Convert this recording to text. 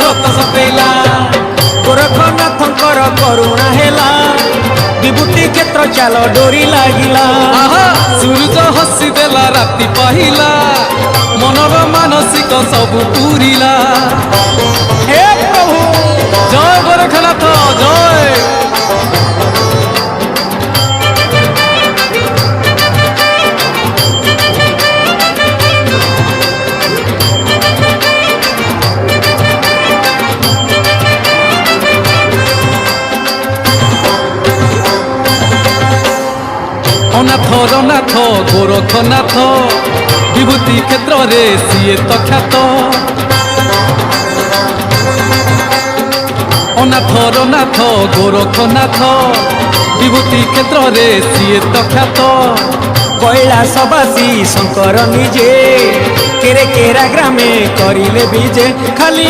ସ୍ରୋତ ସତେଇଲା ଗୋରଖନାଥଙ୍କର କରୁଣା ହେଲା विभूति क्षेत्र चाल डोरी लागिला सूरज हसी देला राति पाहिला मनर मानसिक सब पूरिला हे प्रभु जय गोरखनाथ जय अनाथ रनाथ गोरखनाथ विभूति क्षेत्र रे सीए तो ख्यात अनाथ रनाथ गोरखनाथ विभूति क्षेत्र रे सीए तो ख्यात कैलासवासी शंकर निजे केरे केरा ग्रामे करिले बीजे खाली